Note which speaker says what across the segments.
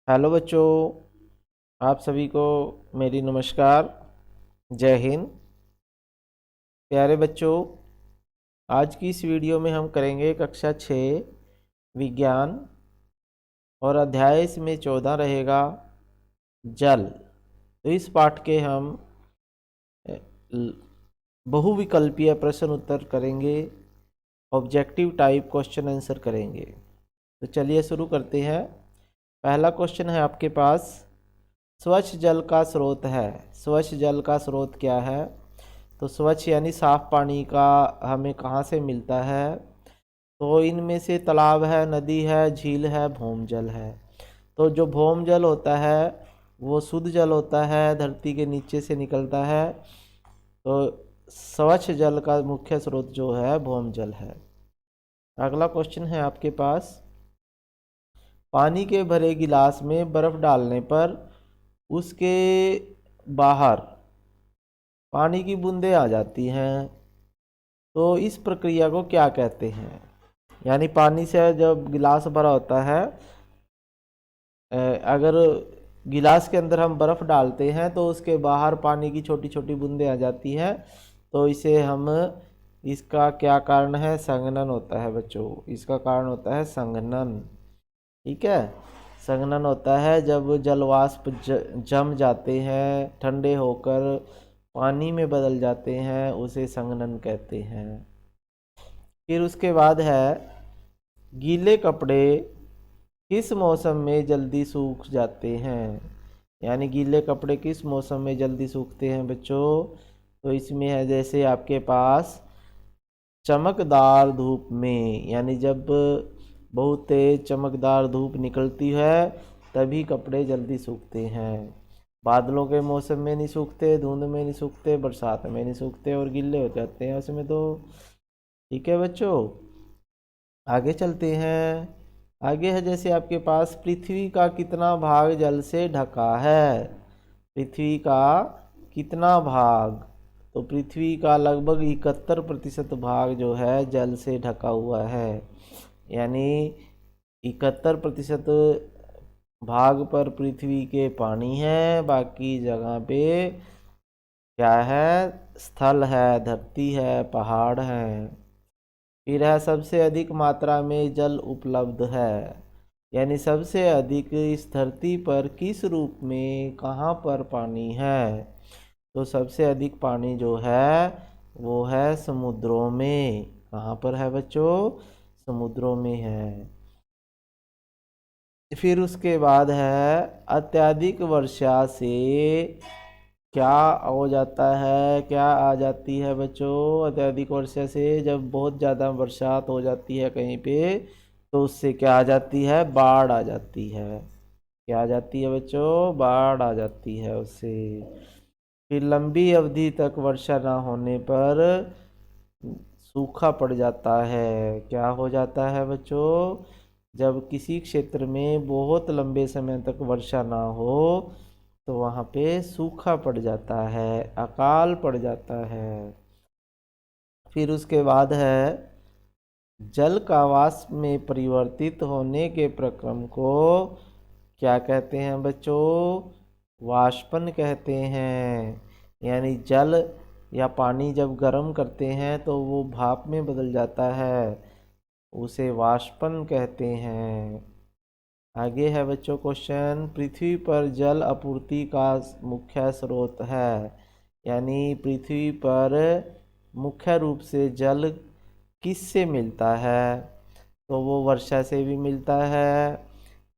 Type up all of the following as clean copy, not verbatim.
Speaker 1: Hello बच्चों, आप सभी को मेरी नमस्कार। जय हिंद। प्यारे बच्चों, आज की इस वीडियो में हम करेंगे कक्षा 6 विज्ञान और अध्याय इसमें 14 रहेगा जल। तो इस पाठ के हम अ, ल- बहुविकल्पीय प्रश्न उत्तर करेंगे, ऑब्जेक्टिव टाइप क्वेश्चन आंसर करेंगे। तो चलिए शुरू करते हैं। पहला क्वेश्चन है आपके पास, स्वच्छ जल का स्रोत है। स्वच्छ जल का स्रोत क्या है? तो स्वच्छ यानी साफ पानी का हमें कहाँ से मिलता है? तो इनमें से तालाब है, नदी है, झील है, भौम जल है। तो जो भौम जल होता है वो शुद्ध जल होता है, धरती के नीचे से निकलता है। तो स्वच्छ जल का मुख्य स्रोत जो है भौम जल है। अगला क्वेश्चन है आपके पास, पानी के भरे गिलास में बर्फ डालने पर उसके बाहर पानी की बूंदें आ जाती हैं। तो इस प्रक्रिया को क्या कहते हैं? यानी पानी से जब गिलास भरा होता है, अगर गिलास के अंदर हम बर्फ़ डालते हैं तो उसके बाहर पानी की छोटी छोटी बूंदें आ जाती हैं। तो इसे हम, इसका क्या कारण है? संघनन होता है बच्चों। इसका कारण होता है संघनन। ठीक है, संघनन होता है जब जल वाष्प जम जाते हैं, ठंडे होकर पानी में बदल जाते हैं, उसे संघनन कहते हैं। फिर उसके बाद है, गीले कपड़े किस मौसम में जल्दी सूख जाते हैं? यानी गीले कपड़े किस मौसम में जल्दी सूखते हैं बच्चों? तो इसमें है जैसे आपके पास चमकदार धूप में, यानी जब बहुत तेज चमकदार धूप निकलती है तभी कपड़े जल्दी सूखते हैं। बादलों के मौसम में नहीं सूखते, धुंध में नहीं सूखते, बरसात में नहीं सूखते और गीले हो जाते हैं उसमें तो। ठीक है बच्चों, आगे चलते हैं। आगे है जैसे आपके पास, पृथ्वी का कितना भाग जल से ढका है? पृथ्वी का कितना भाग? तो पृथ्वी का लगभग 71% भाग जो है जल से ढका हुआ है। यानी 71% भाग पर पृथ्वी के पानी है, बाकी जगह पे क्या है? स्थल है, धरती है, पहाड़ है। फिर है, सबसे अधिक मात्रा में जल उपलब्ध है। यानी सबसे अधिक इस धरती पर किस रूप में, कहाँ पर पानी है? तो सबसे अधिक पानी जो है वो है समुद्रों में। कहाँ पर है बच्चों? समुद्रों में है। फिर उसके बाद है, अत्यधिक वर्षा से क्या हो जाता है, क्या आ जाती है बच्चों? अत्यधिक वर्षा से जब बहुत ज़्यादा बरसात हो जाती है कहीं पे, तो उससे क्या आ जाती है? बाढ़ आ जाती है। क्या आ जाती है बच्चों? बाढ़ आ जाती है उससे। फिर लंबी अवधि तक वर्षा ना होने पर सूखा पड़ जाता है। क्या हो जाता है बच्चों? जब किसी क्षेत्र में बहुत लंबे समय तक वर्षा ना हो तो वहाँ पे सूखा पड़ जाता है, अकाल पड़ जाता है। फिर उसके बाद है, जल का वाष्प में परिवर्तित होने के प्रक्रम को क्या कहते हैं बच्चों? वाष्पन कहते हैं। यानी जल या पानी जब गर्म करते हैं तो वो भाप में बदल जाता है, उसे वाष्पन कहते हैं। आगे है बच्चों क्वेश्चन, पृथ्वी पर जल आपूर्ति का मुख्य स्रोत है। यानी पृथ्वी पर मुख्य रूप से जल किससे मिलता है? तो वो वर्षा से भी मिलता है,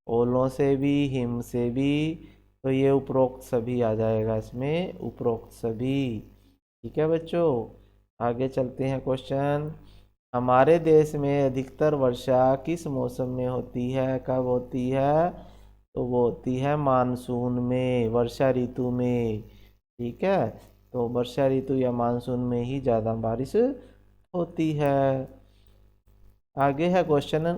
Speaker 1: ओलों से भी, हिम से भी। तो ये उपरोक्त सभी आ जाएगा इसमें, उपरोक्त सभी। ठीक है बच्चों, आगे चलते हैं क्वेश्चन। हमारे देश में अधिकतर वर्षा किस मौसम में होती है, कब होती है? तो वो होती है मानसून में, वर्षा ऋतु में। ठीक है, तो वर्षा ऋतु या मानसून में ही ज़्यादा बारिश होती है। आगे है क्वेश्चन,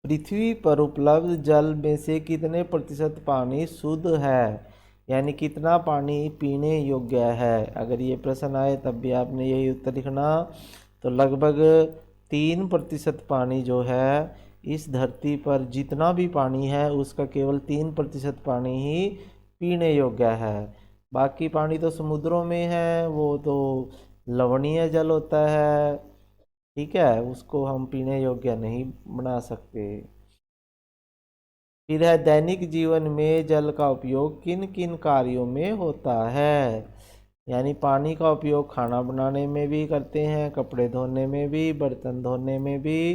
Speaker 1: पृथ्वी पर उपलब्ध जल में से कितने प्रतिशत पानी शुद्ध है? यानी कितना पानी पीने योग्य है? अगर ये प्रश्न आए तब भी आपने यही उत्तर लिखना। तो लगभग 3% पानी जो है इस धरती पर जितना भी पानी है उसका केवल 3% पानी ही पीने योग्य है। बाकी पानी तो समुद्रों में है, वो तो लवणीय जल होता है, ठीक है, उसको हम पीने योग्य नहीं बना सकते। फिर है दैनिक जीवन में जल का उपयोग किन किन कार्यों में होता है। यानी पानी का उपयोग खाना बनाने में भी करते हैं, कपड़े धोने में भी, बर्तन धोने में भी।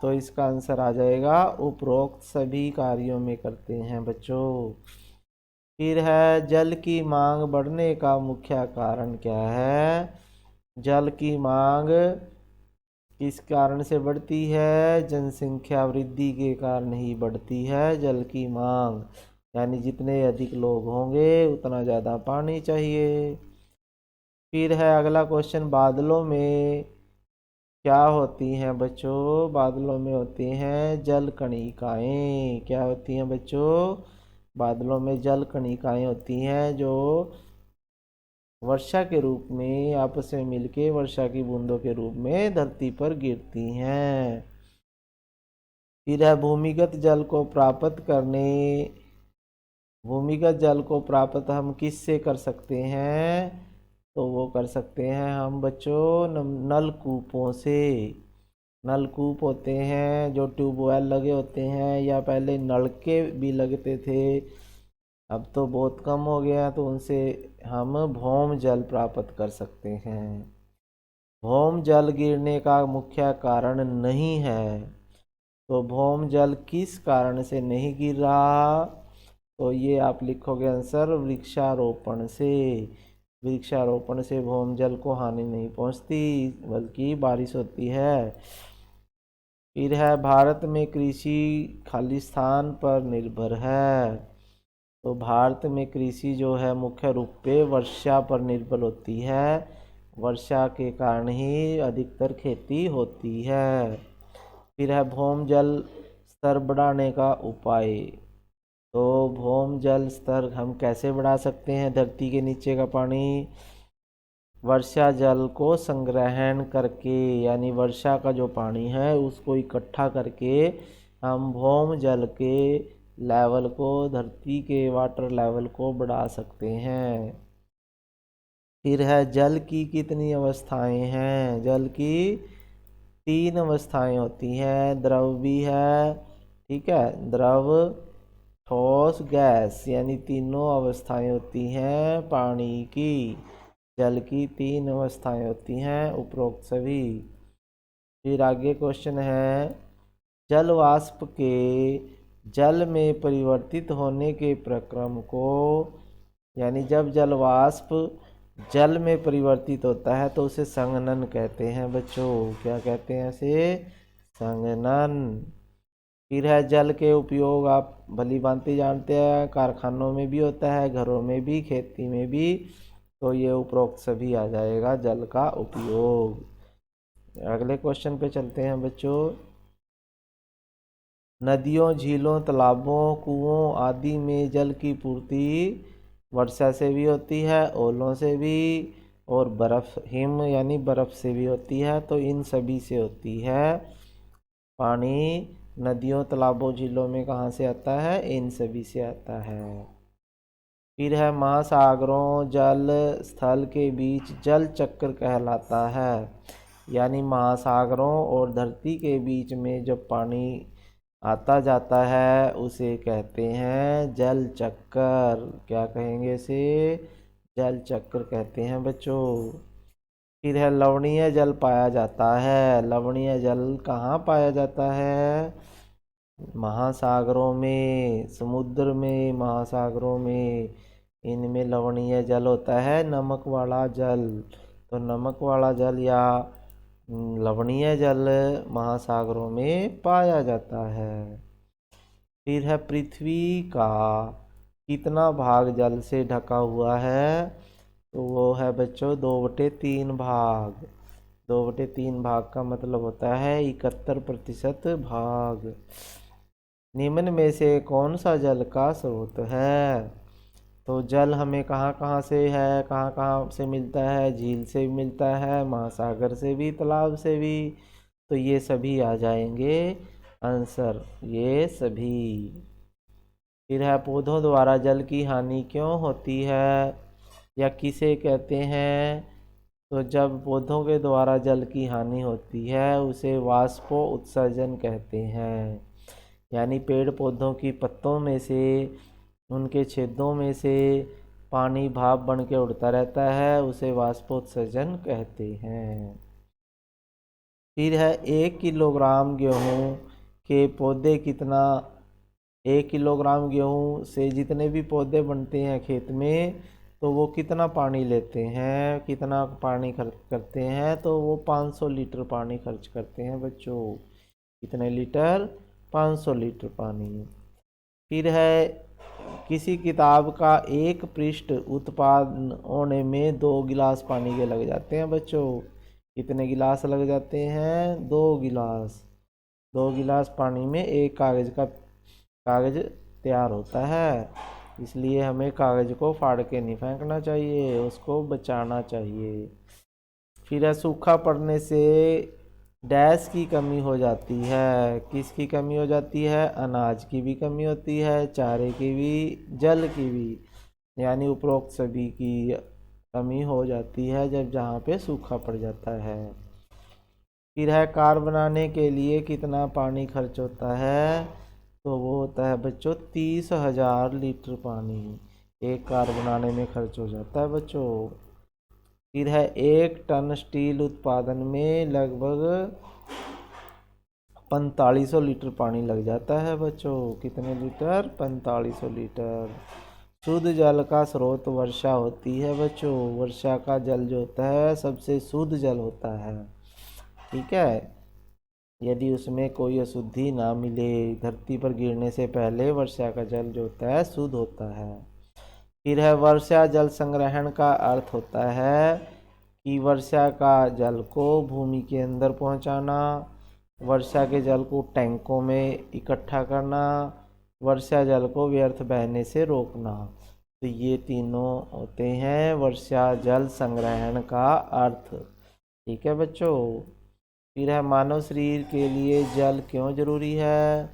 Speaker 1: तो इसका आंसर आ जाएगा उपरोक्त सभी कार्यों में करते हैं बच्चों। फिर है जल की मांग बढ़ने का मुख्य कारण क्या है। जल की मांग किस कारण से बढ़ती है। जनसंख्या वृद्धि के कारण ही बढ़ती है जल की मांग, यानी जितने अधिक लोग होंगे उतना ज़्यादा पानी चाहिए। फिर है अगला क्वेश्चन, बादलों में क्या होती हैं बच्चों। बादलों में होती हैं जल कणिकाएँ। क्या होती हैं बच्चों, बादलों में जल कणिकाएँ होती हैं जो वर्षा के रूप में आपस में मिलके वर्षा की बूंदों के रूप में धरती पर गिरती हैं। फिर है भूमिगत जल को प्राप्त हम किससे कर सकते हैं। तो वो कर सकते हैं हम बच्चों नलकूपों से। नलकूप होते हैं जो ट्यूबवेल लगे होते हैं, या पहले नलके भी लगते थे, अब तो बहुत कम हो गया, तो उनसे हम भौम जल प्राप्त कर सकते हैं। भौम जल गिरने का मुख्य कारण नहीं है। तो भौम जल किस कारण से नहीं गिर रहा। तो ये आप लिखोगे आंसर वृक्षारोपण से। वृक्षारोपण से भौम जल को हानि नहीं पहुंचती, बल्कि बारिश होती है। फिर है भारत में कृषि खालिस्तान पर निर्भर है। तो भारत में कृषि जो है मुख्य रूप पे वर्षा पर निर्भर होती है। वर्षा के कारण ही अधिकतर खेती होती है। फिर है भौम जल स्तर बढ़ाने का उपाय। तो भौम जल स्तर हम कैसे बढ़ा सकते हैं। धरती के नीचे का पानी वर्षा जल को संग्रहण करके, यानी वर्षा का जो पानी है उसको इकट्ठा करके हम भौम जल के लेवल को, धरती के वाटर लेवल को बढ़ा सकते हैं। फिर है जल की कितनी अवस्थाएं हैं। जल की 3 अवस्थाएं होती हैं। द्रव भी है, ठीक है, द्रव, ठोस, गैस, यानी तीनों अवस्थाएं होती हैं पानी की। जल की 3 अवस्थाएं होती हैं उपरोक्त सभी। फिर आगे क्वेश्चन है, जल वाष्प के जल में परिवर्तित होने के प्रक्रम को, यानी जब जल वाष्प जल में परिवर्तित होता है तो उसे संघनन कहते हैं बच्चों। क्या कहते हैं इसे, संघनन। फिर है जल के उपयोग आप भली भांति जानते हैं, कारखानों में भी होता है, घरों में भी, खेती में भी। तो ये उपरोक्त सभी आ जाएगा जल का उपयोग। अगले क्वेश्चन पे चलते हैं बच्चों। नदियों, झीलों, तालाबों, कुओं आदि में जल की पूर्ति वर्षा से भी होती है, ओलों से भी, और बर्फ, हिम यानी बर्फ से भी होती है। तो इन सभी से होती है। पानी नदियों, तालाबों, झीलों में कहाँ से आता है, इन सभी से आता है। फिर है महासागरों, जल स्थल के बीच जल चक्र कहलाता है। यानी महासागरों और धरती के बीच में जब पानी आता जाता है उसे कहते हैं जल चक्र। क्या कहेंगे इसे, जल चक्र कहते हैं बच्चों। फिर है लवणीय जल पाया जाता है। लवणीय जल कहाँ पाया जाता है, महासागरों में, समुद्र में, महासागरों में, इनमें लवणीय जल होता है, नमक वाला जल। तो नमक वाला जल या लवणीय जल महासागरों में पाया जाता है। फिर है पृथ्वी का कितना भाग जल से ढका हुआ है। तो वो है बच्चों 2/3 भाग। 2/3 भाग का मतलब होता है 71% भाग। निम्न में से कौन सा जल का स्रोत है। तो जल हमें कहाँ कहाँ से है, कहाँ कहाँ से मिलता है, झील से भी मिलता है, महासागर से भी, तालाब से भी। तो ये सभी आ जाएंगे आंसर ये सभी। फिर है पौधों द्वारा जल की हानि क्यों होती है या किसे कहते हैं? तो जब पौधों के द्वारा जल की हानि होती है उसे वाष्पो उत्सर्जन कहते हैं। यानी पेड़ पौधों की पत्तों में से, उनके छेदों में से पानी भाप बन के उड़ता रहता है, उसे वाष्पोत्सर्जन कहते हैं। फिर है 1 किलोग्राम गेहूँ के पौधे कितना 1 किलोग्राम गेहूँ से जितने भी पौधे बनते हैं खेत में, तो वो कितना पानी लेते हैं, कितना पानी खर्च करते हैं? तो वो 500 लीटर पानी खर्च करते हैं बच्चों। कितने लीटर? 500 लीटर पानी। फिर है किसी किताब का एक पृष्ठ उत्पादन होने में 2 गिलास पानी के लग जाते हैं बच्चों। कितने गिलास लग जाते हैं? 2 गिलास। 2 गिलास पानी में एक कागज तैयार होता है। इसलिए हमें कागज को फाड़ के नहीं फेंकना चाहिए, उसको बचाना चाहिए। फिर है सूखा पड़ने से डैश की कमी हो जाती है। किसकी कमी हो जाती है? अनाज की भी कमी होती है, चारे की भी, जल की भी। यानी उपरोक्त सभी की कमी हो जाती है जब जहाँ पे सूखा पड़ जाता है। फिर है कार बनाने के लिए कितना पानी खर्च होता है? तो वो होता है बच्चों 30,000 लीटर पानी एक कार बनाने में खर्च हो जाता है बच्चों। फिर है 1 टन स्टील उत्पादन में लगभग 4500 लीटर पानी लग जाता है बच्चों। कितने लीटर? 4500 लीटर। शुद्ध जल का स्रोत वर्षा होती है बच्चों। वर्षा का जल जो होता है सबसे शुद्ध जल होता है। ठीक है, यदि उसमें कोई अशुद्धि ना मिले, धरती पर गिरने से पहले वर्षा का जल जो होता है शुद्ध होता है। फिर है वर्षा जल संग्रहण का अर्थ होता है कि वर्षा का जल को भूमि के अंदर पहुंचाना, वर्षा के जल को टैंकों में इकट्ठा करना, वर्षा जल को व्यर्थ बहने से रोकना। तो ये तीनों होते हैं वर्षा जल संग्रहण का अर्थ। ठीक है बच्चों। फिर है मानव शरीर के लिए जल क्यों जरूरी है?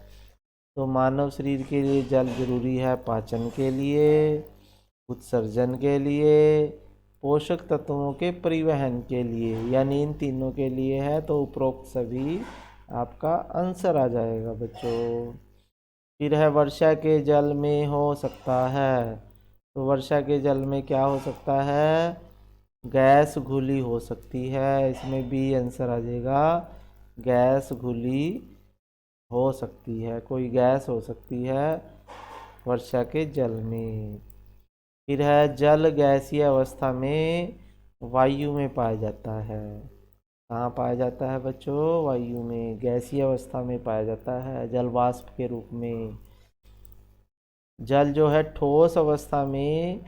Speaker 1: तो मानव शरीर के लिए जल जरूरी है पाचन के लिए, उत्सर्जन के लिए, पोषक तत्वों के परिवहन के लिए। यानी इन तीनों के लिए है, तो उपरोक्त सभी आपका आंसर आ जाएगा बच्चों। फिर है वर्षा के जल में हो सकता है। तो वर्षा के जल में क्या हो सकता है? गैस घुली हो सकती है। इसमें भी आंसर आ जाएगा, गैस घुली हो सकती है, कोई गैस हो सकती है वर्षा के जल में। फिर है जल गैसीय अवस्था में वायु में पाया जाता है। कहाँ पाया जाता है बच्चों? वायु में, गैसीय अवस्था में पाया जाता है, जल वाष्प के रूप में। जल जो है ठोस अवस्था में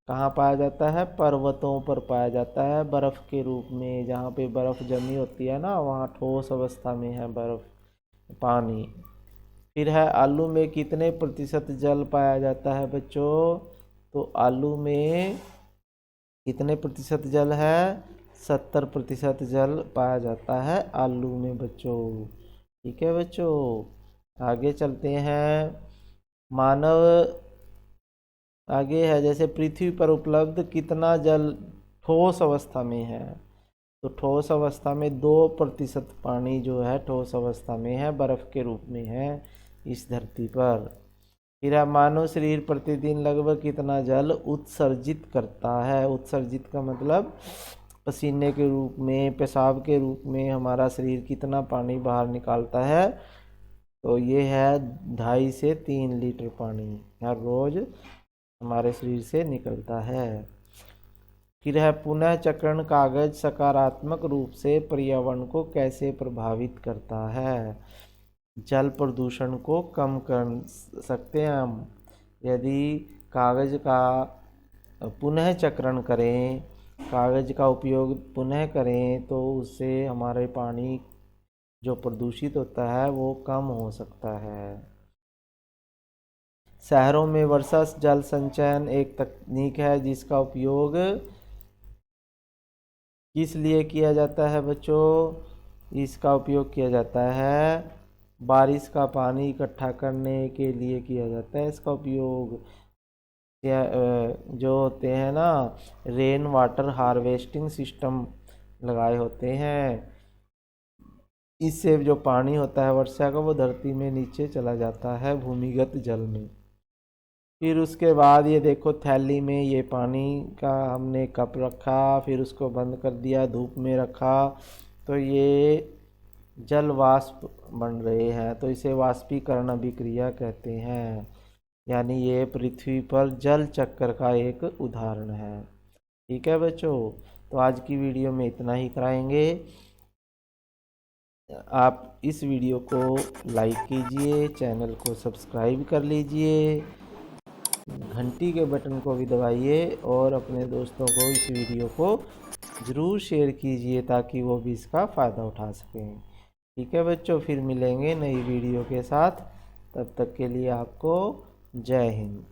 Speaker 1: कहाँ पाया जाता है? पर्वतों पर पाया जाता है, बर्फ के रूप में। जहाँ पे बर्फ जमी होती है ना, वहाँ ठोस अवस्था में है बर्फ, पानी। फिर है आलू में कितने प्रतिशत जल पाया जाता है बच्चों? तो आलू में कितने प्रतिशत जल है? 70% जल पाया जाता है आलू में बच्चों। ठीक है बच्चों, आगे चलते हैं। मानव आगे है, जैसे पृथ्वी पर उपलब्ध कितना जल ठोस अवस्था में है? तो ठोस अवस्था में 2% पानी जो है ठोस अवस्था में है, बर्फ के रूप में है इस धरती पर। फिर मानव शरीर प्रतिदिन लगभग कितना जल उत्सर्जित करता है? उत्सर्जित का मतलब पसीने के रूप में, पेशाब के रूप में हमारा शरीर कितना पानी बाहर निकालता है? तो ये है 2.5 से 3 लीटर पानी हर रोज हमारे शरीर से निकलता है। फिर है पुनः चक्रण कागज सकारात्मक रूप से पर्यावरण को कैसे प्रभावित करता है? जल प्रदूषण को कम कर सकते हैं हम यदि कागज का पुनः चक्रण करें, कागज का उपयोग पुनः करें, तो उससे हमारे पानी जो प्रदूषित होता है वो कम हो सकता है। शहरों में वर्षा जल संचयन एक तकनीक है जिसका उपयोग किस लिए किया जाता है बच्चों? इसका उपयोग किया जाता है बारिश का पानी इकट्ठा करने के लिए किया जाता है इसका उपयोग। जो होते हैं ना, रेन वाटर हार्वेस्टिंग सिस्टम लगाए होते हैं, इससे जो पानी होता है वर्षा का वो धरती में नीचे चला जाता है भूमिगत जल में। फिर उसके बाद ये देखो थैली में ये पानी का हमने कप रखा, फिर उसको बंद कर दिया, धूप में रखा, तो ये जल वाष्प बन रहे हैं, तो इसे वाष्पीकरण अभिक्रिया कहते हैं। यानी ये पृथ्वी पर जल चक्र का एक उदाहरण है। ठीक है बच्चों, तो आज की वीडियो में इतना ही कराएंगे। आप इस वीडियो को लाइक कीजिए, चैनल को सब्सक्राइब कर लीजिए, घंटी के बटन को भी दबाइए और अपने दोस्तों को इस वीडियो को ज़रूर शेयर कीजिए ताकि वो भी इसका फ़ायदा उठा सकें। ठीक है बच्चों, फिर मिलेंगे नई वीडियो के साथ, तब तक के लिए आपको जय हिंद।